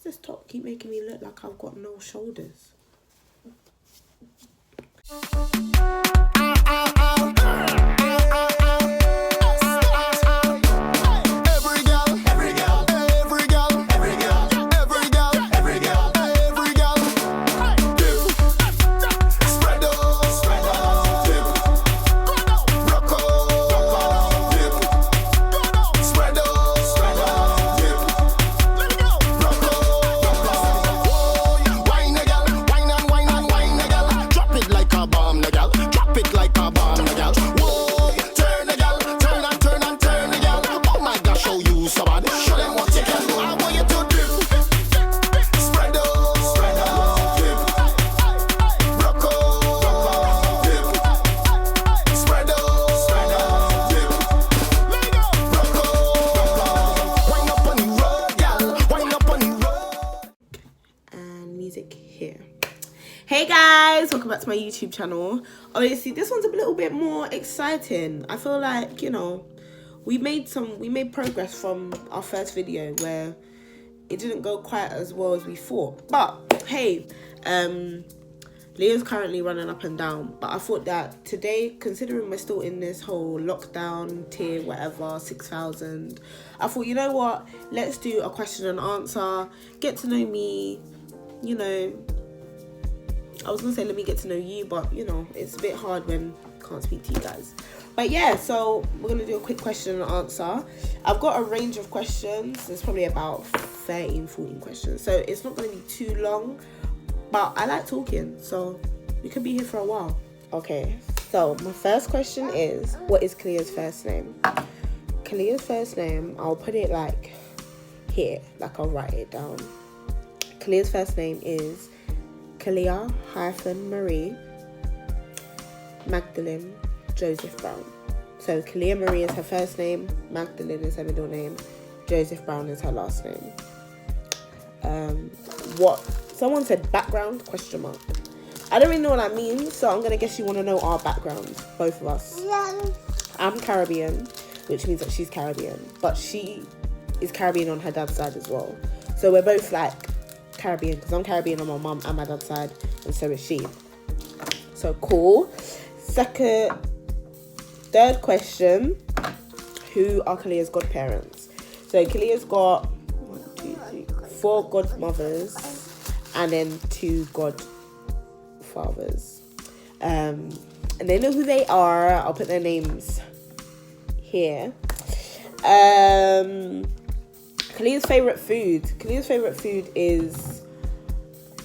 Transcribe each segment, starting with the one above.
This top keep making me look like I've got no shoulders. Hey guys, welcome back to my YouTube channel. Obviously this one's a little bit more exciting. I feel like, you know, we made progress from our first video where it didn't go quite as well as we thought. But hey, Leah's currently running up and down, but I thought that today, considering we're still in this whole lockdown tier whatever 6,000, I thought, you know what, let's do a question and answer, get to know me, you know. I was gonna say let me get to know you, but you know, it's a bit hard when I can't speak to you guys. But yeah, so we're gonna do a quick question and answer. I've got a range of questions. There's probably about 13, 14 questions, so it's not gonna be too long, but I like talking, so we could be here for a while. Okay, so my first question is, what is Kalia's first name? Kalia's first name, I'll put it like here, like I'll write it down. Kalia's first name is Kalia-Marie Magdalene Joseph Brown. So Kalia Marie is her first name, Magdalene is her middle name, Joseph Brown is her last name. What someone said background question mark. I don't really know what that means, so I'm gonna guess you want to know our backgrounds, both of us. Yeah. I'm Caribbean, which means that she's Caribbean, but she is Caribbean on her dad's side as well. So we're both like Caribbean, because I'm Caribbean on my mum and my dad's side, and so is she. So cool. Third question, who are Kalia's godparents? So Kalia's got 4 godmothers and then 2 godfathers, and they know who they are. I'll put their names here. Kalia's favourite food is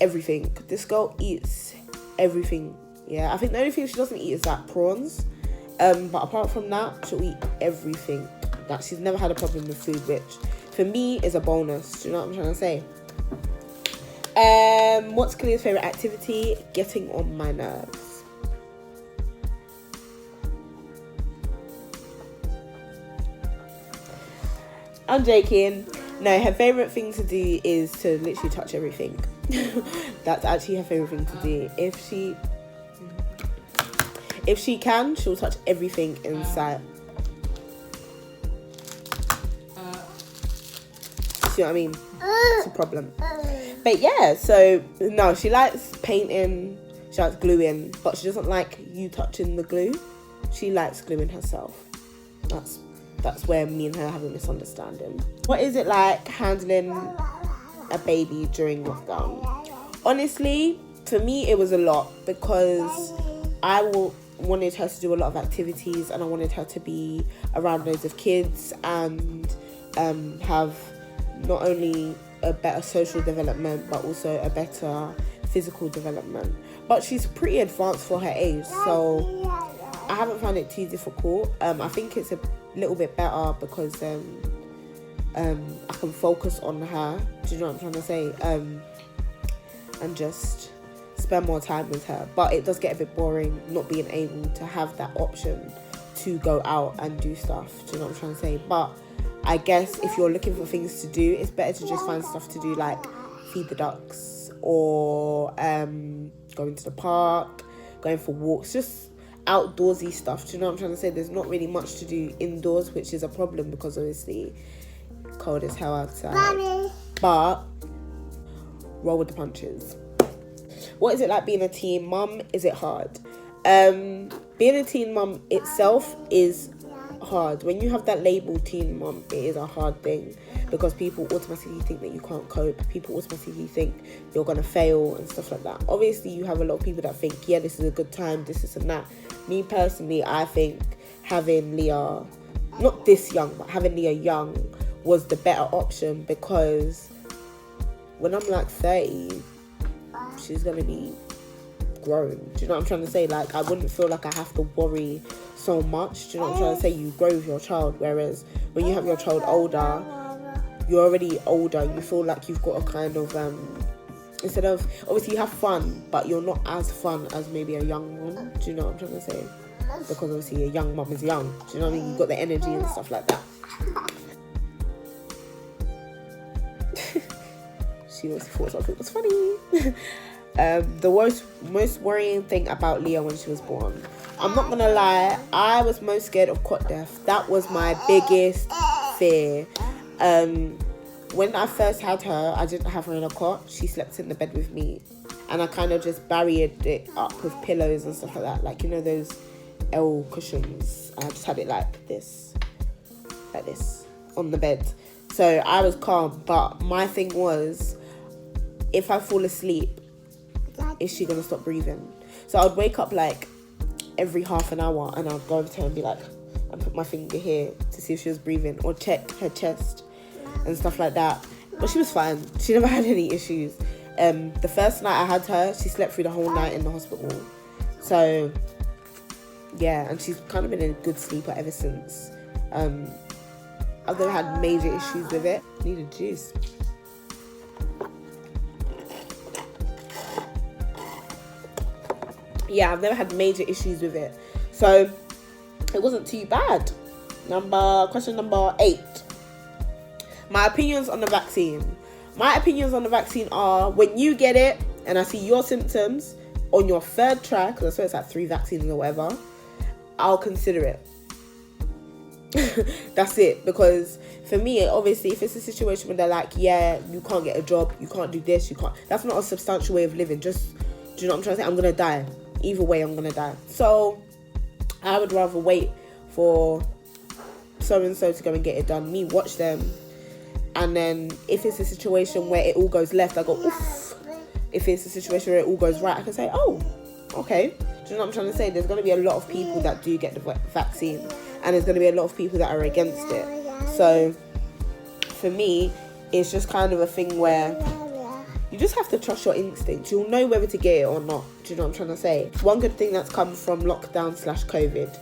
everything. This girl eats everything. Yeah, I think the only thing she doesn't eat is like prawns. But apart from that, she'll eat everything. Like, she's never had a problem with food, which for me is a bonus. Do you know what I'm trying to say? What's Kalia's favourite activity? Getting on my nerves. I'm joking. No, her favourite thing to do is to literally touch everything. That's actually her favourite thing to do. If she can, she'll touch everything in sight. See what I mean? It's a problem. But yeah, so no, she likes painting, she likes gluing, but she doesn't like you touching the glue. She likes gluing herself. That's where me and her have a misunderstanding. What is it like handling a baby during lockdown? Honestly, for me, it was a lot, because I wanted her to do a lot of activities, and I wanted her to be around loads of kids and have not only a better social development, but also a better physical development. But she's pretty advanced for her age, so I haven't found it too difficult. I think it's a little bit better because I can focus on her. Do you know what I'm trying to say? And just spend more time with her. But it does get a bit boring not being able to have that option to go out and do stuff. Do you know what I'm trying to say? But I guess if you're looking for things to do, it's better to just find stuff to do, like feed the ducks or going to the park, going for walks, just outdoorsy stuff. Do you know what I'm trying to say? There's not really much to do indoors, which is a problem because obviously cold as hell outside. Mommy. But roll with the punches. What is it like being a teen mum? Is it hard? Being a teen mum itself is hard. When you have that label teen mum, it is a hard thing, because people automatically think that you can't cope. People automatically think you're gonna fail and stuff like that. Obviously, you have a lot of people that think, yeah, this is a good time, this and that. Me personally, I think having Leah, not this young, but having Leah young was the better option, because when I'm like 30, she's gonna be grown. Do you know what I'm trying to say? Like, I wouldn't feel like I have to worry so much. Do you know what I'm trying to say? You grow with your child, whereas when you have your child older, you're already older. You feel like you've got a kind of instead of, obviously you have fun, but you're not as fun as maybe a young one. Do you know what I'm trying to say? Because obviously a young mum is young. Do you know what I mean? You've got the energy and stuff like that. She was thought something was funny. The most worrying thing about Leah when she was born, I'm not gonna lie, I was most scared of cot death. That was my biggest fear. When I first had her, I didn't have her in a cot. She slept in the bed with me, and I kind of just barriered it up with pillows and stuff like that, like, you know, those L cushions. I just had it like this on the bed, so I was calm. But my thing was, if I fall asleep, is she gonna stop breathing? So I'd wake up like every half an hour, and I'd go over to her and be like, and put my finger here to see if she was breathing, or check her chest and stuff like that. But she was fine. She never had any issues. The first night I had her, she slept through the whole night in the hospital. So yeah, and she's kind of been a good sleeper ever since. I've never had major issues with it. Needed juice. Yeah, I've never had major issues with it, so it wasn't too bad. Question number 8. My opinions on the vaccine. My opinions on the vaccine are, when you get it and I see your symptoms on your 3rd try, because I swear it's like 3 vaccines or whatever, I'll consider it. That's it. Because for me, obviously, if it's a situation where they're like, yeah, you can't get a job, you can't do this, you can't, that's not a substantial way of living. Just, do you know what I'm trying to say? I'm gonna die. Either way, I'm gonna die. So I would rather wait for so and so to go and get it done, me watch them, and then if it's a situation where it all goes left, I go oof. If it's a situation where it all goes right, I can say, oh, okay. Do you know what I'm trying to say? There's going to be a lot of people that do get the vaccine, and there's going to be a lot of people that are against it. So for me, it's just kind of a thing where you just have to trust your instincts. You'll know whether to get it or not. Do you know what I'm trying to say? One good thing that's come from lockdown/COVID,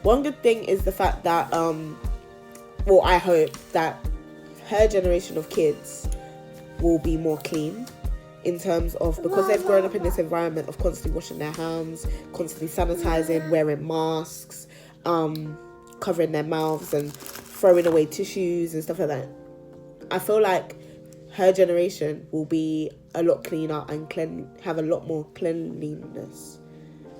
one good thing is the fact that, well, I hope that her generation of kids will be more clean, in terms of, because they've grown up in this environment of constantly washing their hands, constantly sanitizing, wearing masks, covering their mouths and throwing away tissues and stuff like that. I feel like her generation will be a lot cleaner and have a lot more cleanliness,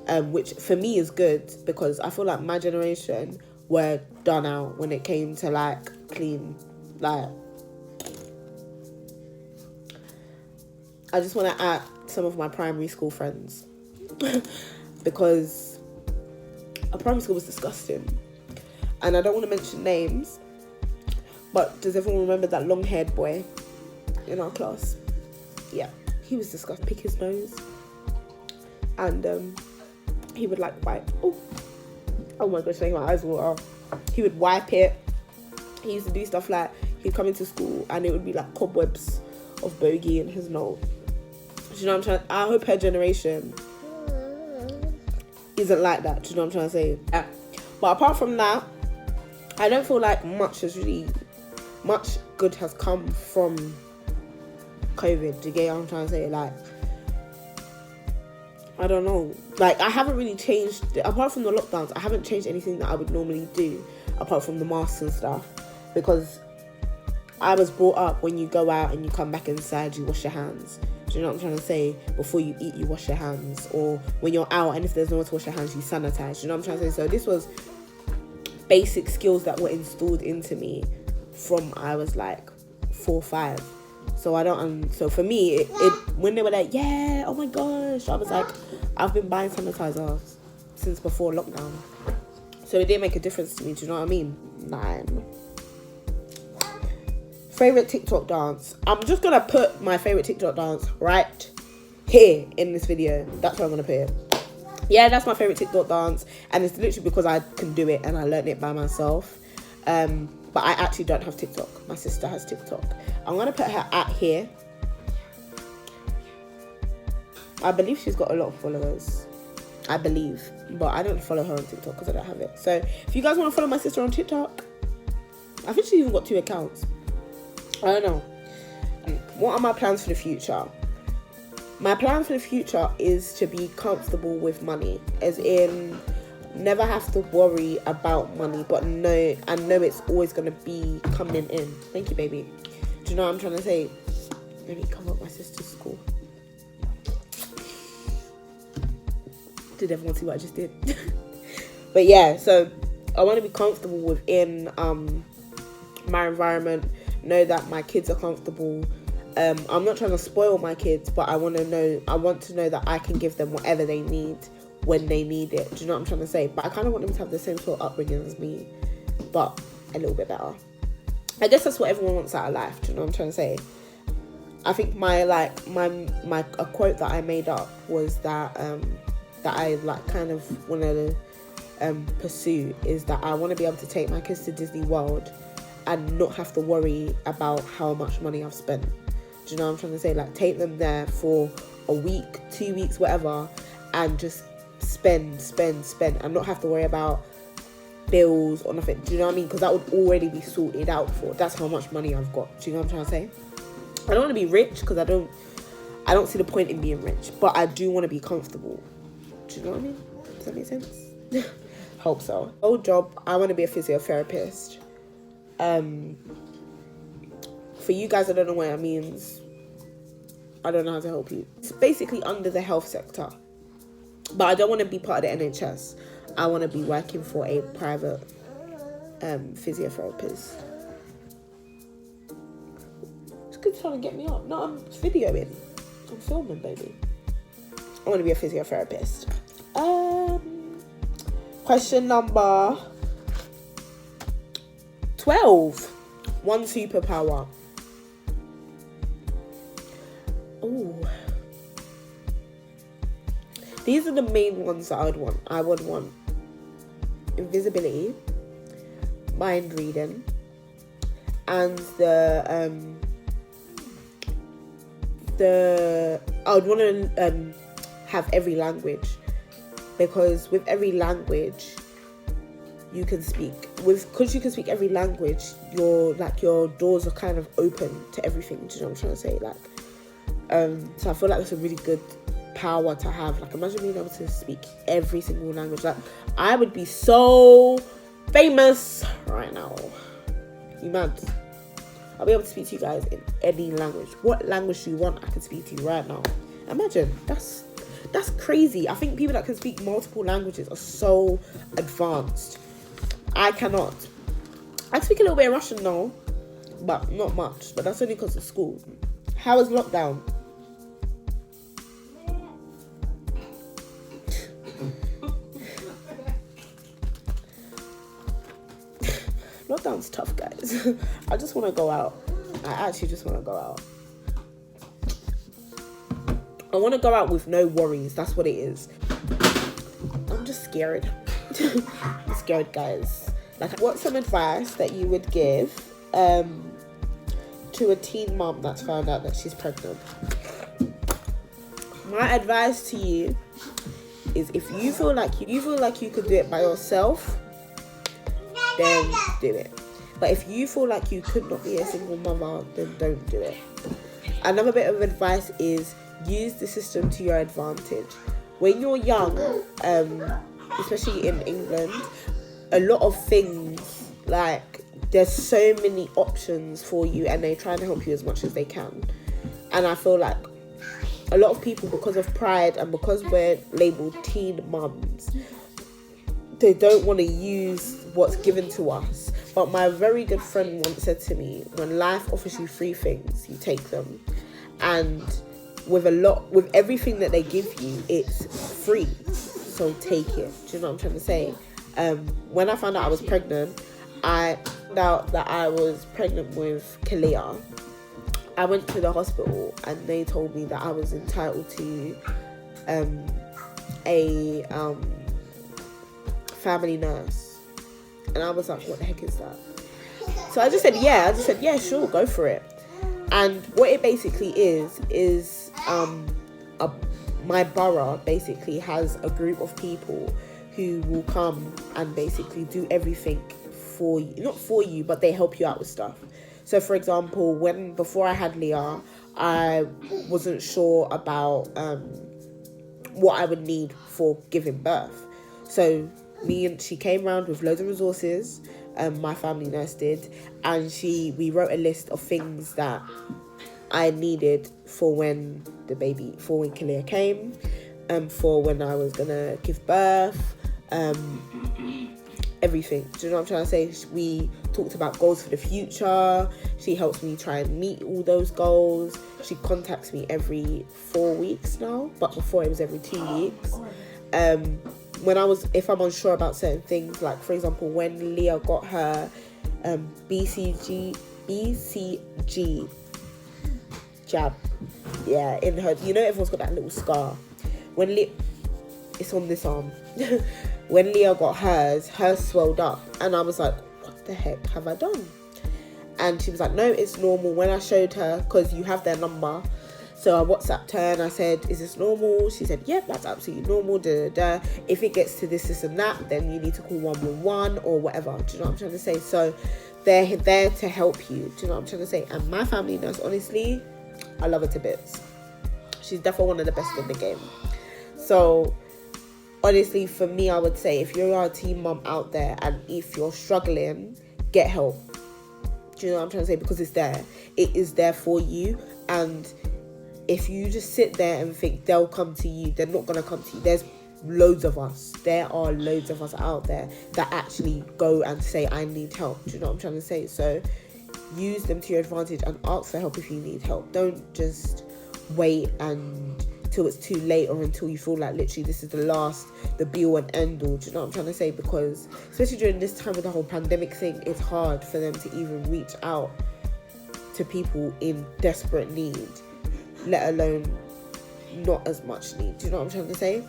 which for me is good, because I feel like my generation were done out when it came to like clean. Like, I just want to add some of my primary school friends because our primary school was disgusting, and I don't want to mention names, but does everyone remember that long-haired boy in our class? Yeah, he was disgusting. Pick his nose, and he would like wipe. Oh my gosh, my eyes water. He would wipe it. He used to do stuff like, he'd come into school and it would be like cobwebs of bogey in his nose. Do you know what I'm trying? I hope her generation isn't like that. Do you know what I'm trying to say? Yeah. But apart from that, I don't feel like much good has come from COVID. Do you get what I'm trying to say? Like, I don't know. Like, I haven't really changed, apart from the lockdowns, I haven't changed anything that I would normally do, apart from the masks and stuff, because I was brought up, when you go out and you come back inside, you wash your hands. Do you know what I'm trying to say? Before you eat, you wash your hands. Or when you're out and if there's nowhere to wash your hands, you sanitize. Do you know what I'm trying to say? So this was basic skills that were installed into me from I was like 4 or 5. So I don't. So for me, it when they were like, yeah, oh my gosh, I was like, I've been buying sanitizer since before lockdown. So it didn't make a difference to me. Do you know what I mean? 9. Favorite TikTok dance. I'm just gonna put my favorite TikTok dance right here in this video. That's where I'm gonna put it. Yeah, that's my favorite TikTok dance, and it's literally because I can do it and I learned it by myself. But I actually don't have TikTok. My sister has TikTok. I'm gonna put her at here. I believe she's got a lot of followers. I believe, but I don't follow her on TikTok because I don't have it. So if you guys want to follow my sister on TikTok, I think she's even got 2 accounts. I don't know. What are my plans for the future? My plan for the future is to be comfortable with money, as in never have to worry about money, but know it's always going to be coming in. Thank you, baby. Do you know what I'm trying to say? Let me cover up my sister's school. Did everyone see what I just did? But yeah, so I want to be comfortable within my environment, know that my kids are comfortable. I'm not trying to spoil my kids, but I want to know that I can give them whatever they need when they need it. Do you know what I'm trying to say? But I kind of want them to have the same sort of upbringing as me, but a little bit better. I guess that's what everyone wants out of life. Do you know what I'm trying to say? I think a quote that I made up was that that I like kind of want to pursue is that I want to be able to take my kids to Disney World and not have to worry about how much money I've spent. Do you know what I'm trying to say? Like, take them there for a week, 2 weeks, whatever, and just spend and not have to worry about bills or nothing. Do you know what I mean? Because that would already be sorted out for. That's how much money I've got. Do you know what I'm trying to say? I don't want to be rich because I don't see the point in being rich, but I do want to be comfortable. Do you know what I mean? Does that make sense? Hope so. Old job, I want to be a physiotherapist. For you guys that don't know what that means, I don't know how to help you. It's basically under the health sector, but I don't want to be part of the NHS. I want to be working for a private physiotherapist. It's good trying to get me up. No, I'm videoing. I'm filming, baby. I want to be a physiotherapist. Question number 12. One superpower. Ooh. These are the main ones that I would want. I would want invisibility, mind reading, and I would want to have every language, because with every language you can speak. Because you can speak every language, your doors are kind of open to everything. Do you know what I'm trying to say? So I feel like that's a really good power to have. Like, imagine being able to speak every single language. Like, I would be so famous right now. You mad? I'll be able to speak to you guys in any language. What language do you want? I can speak to you right now. Imagine. That's crazy. I think people that can speak multiple languages are so advanced. I cannot. I speak a little bit of Russian now, but not much. But that's only because of school. How was lockdown? Lockdown's tough, guys. I just want to go out. I actually just want to go out. I want to go out with no worries. That's what it is. I'm just scared. I'm scared, guys. Like, what's some advice that you would give to a teen mom that's found out that she's pregnant? My advice to you is, if you feel like you could do it by yourself, then do it. But if you feel like you could not be a single mother, then don't do it. Another bit of advice is, use the system to your advantage. When you're young, especially in England, a lot of things, like, there's so many options for you, and they try and help you as much as they can. And I feel like a lot of people, because of pride and because we're labelled teen mums, they don't want to use what's given to us. But my very good friend once said to me, when life offers you free things, you take them. And with everything that they give you, it's free. So take it. Do you know what I'm trying to say? When I found out I was pregnant, I found out that I was pregnant with Kalia. I went to the hospital and they told me that I was entitled to a family nurse. And I was like, what the heck is that? So I just said, yeah, sure, go for it. And what it basically is my borough basically has a group of people who will come and basically do everything for you. Not for you, but they help you out with stuff. So for example, before I had Leah, I wasn't sure about what I would need for giving birth. So she came around with loads of resources, my family nurse did, and we wrote a list of things that I needed for when Kalia came, for when I was gonna give birth, everything. Do you know what I'm trying to say? We talked about goals for the future. She helps me try and meet all those goals. She contacts me every 4 weeks now, but before it was every 2 weeks. If I'm unsure about certain things, like for example, when Leah got her BCG jab, in her, everyone's got that little scar. It's on this arm. When Leah got hers swelled up, and I was like, what the heck have I done? And she was like, no, it's normal. When I showed her, because you have their number, so I WhatsApped her and I said, is this normal? She said, yep, that's absolutely normal. If it gets to this and that, then you need to call 111 or whatever. Do you know what I'm trying to say? So they're there to help you. Do you know what I'm trying to say? And my family nurse, honestly, I love her to bits. She's definitely one of the best in the game. So honestly, for me, I would say if you're a teen mom out there and if you're struggling, get help. Do you know what I'm trying to say? Because it's there. It is there for you. And if you just sit there and think they'll come to you, they're not going to come to you. There's loads of us. There are loads of us out there that actually go and say, I need help. Do you know what I'm trying to say? So use them to your advantage and ask for help if you need help. Don't just wait until it's too late or until you feel like literally this is the be all and end all. Do you know what I'm trying to say? Because especially during this time with the whole pandemic thing, it's hard for them to even reach out to people in desperate need, let alone not as much need. Do you know what I'm trying to say?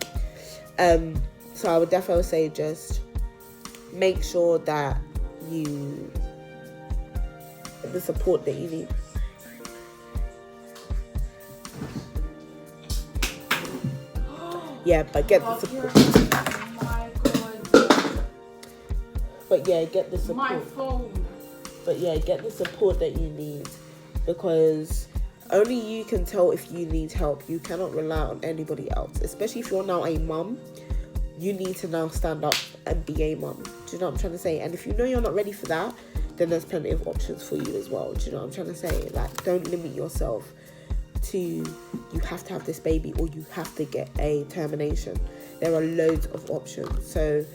So I would definitely say just make sure that you get the support that you need. Yeah, but get the support. Oh my God. But yeah, get the support. My phone. But yeah, get the support that you need, because only you can tell if you need help. You cannot rely on anybody else, especially if you're now a mum. You need to now stand up and be a mum. Do you know what I'm trying to say? And if you know you're not ready for that, then there's plenty of options for you as well. Do you know what I'm trying to say? Like, don't limit yourself to you have to have this baby or you have to get a termination. There are loads of options. So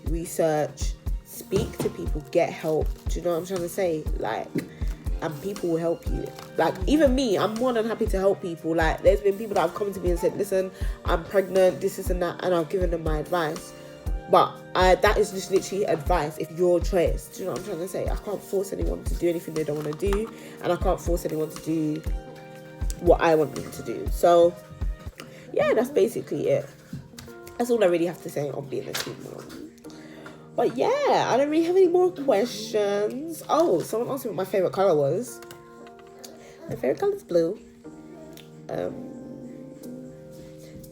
research, speak to people, get help. Do you know what I'm trying to say? Like, and people will help you. Like, even me, I'm more than happy to help people. Like, there's been people that have come to me and said, listen, I'm pregnant, this and that, and I've given them my advice. But that is just literally advice. It's your choice. Do you know what I'm trying to say? I can't force anyone to do anything they don't want to do, and I can't force anyone to do what I want them to do. So yeah, that's basically it. That's all I really have to say on being a teen mom. But yeah, I don't really have any more questions. Oh, someone asked me what my favourite colour was. My favourite colour is blue. Bit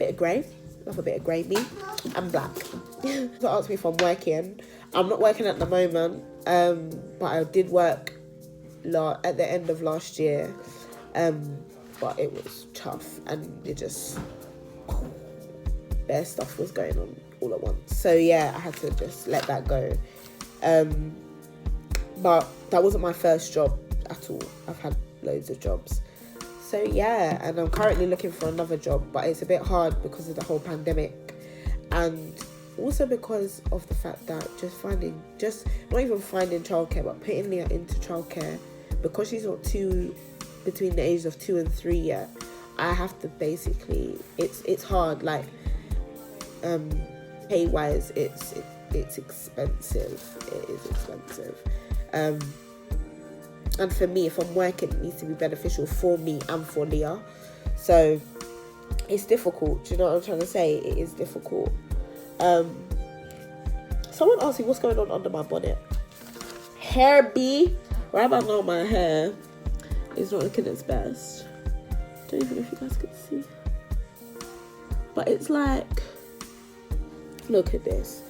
of grey. Love a bit of grey, me. And black. So asked me if I'm working. I'm not working at the moment. But I did work at the end of last year. But it was tough and it just bare stuff was going on all at once. So yeah, I had to just let that go. But that wasn't my first job at all. I've had loads of jobs. So yeah, and I'm currently looking for another job, but it's a bit hard because of the whole pandemic. And also because of the fact that not even finding childcare, but putting Leah into childcare, because she's not between the ages of 2 and 3 yet. I have to basically, it's hard, like pay wise, it's expensive. It is expensive. And for me, if I'm working, it needs to be beneficial for me and for Leah. So it's difficult. Do you know what I'm trying to say? It is difficult. Someone asked me what's going on under my bonnet. Hair B. Right about now, my hair is not looking its best. Don't even know if you guys can see. But it's like, look at this.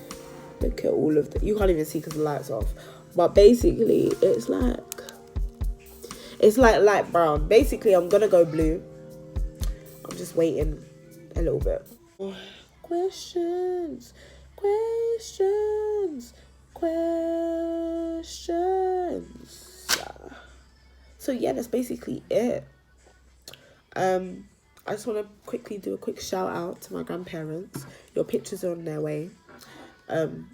Look at all of the, you can't even see because the light's off. But basically, it's like light brown. Basically, I'm gonna go blue. I'm just waiting a little bit. Questions. So yeah, that's basically it. I just want to quickly do a quick shout out to my grandparents. Your pictures are on their way. In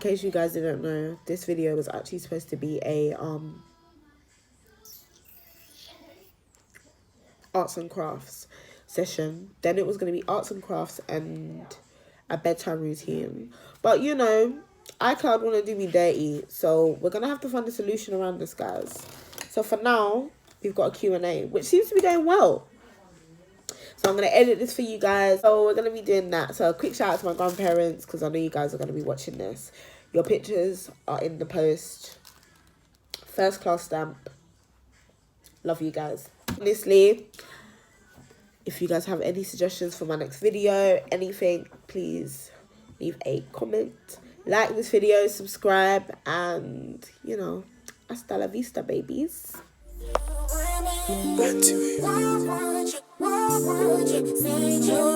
case you guys didn't know, this video was actually supposed to be a arts and crafts session. Then it was going to be arts and crafts and a bedtime routine. But you know, iCloud want to do me dirty, so we're going to have to find a solution around this, guys. So for now, we've got a Q&A, which seems to be going well. So I'm going to edit this for you guys. So we're going to be doing that. So a quick shout out to my grandparents, because I know you guys are going to be watching this. Your pictures are in the post. First class stamp. Love you guys. Honestly, if you guys have any suggestions for my next video, anything, please leave a comment. Like this video, subscribe, and, you know, hasta la vista, babies. What would you say, Joe?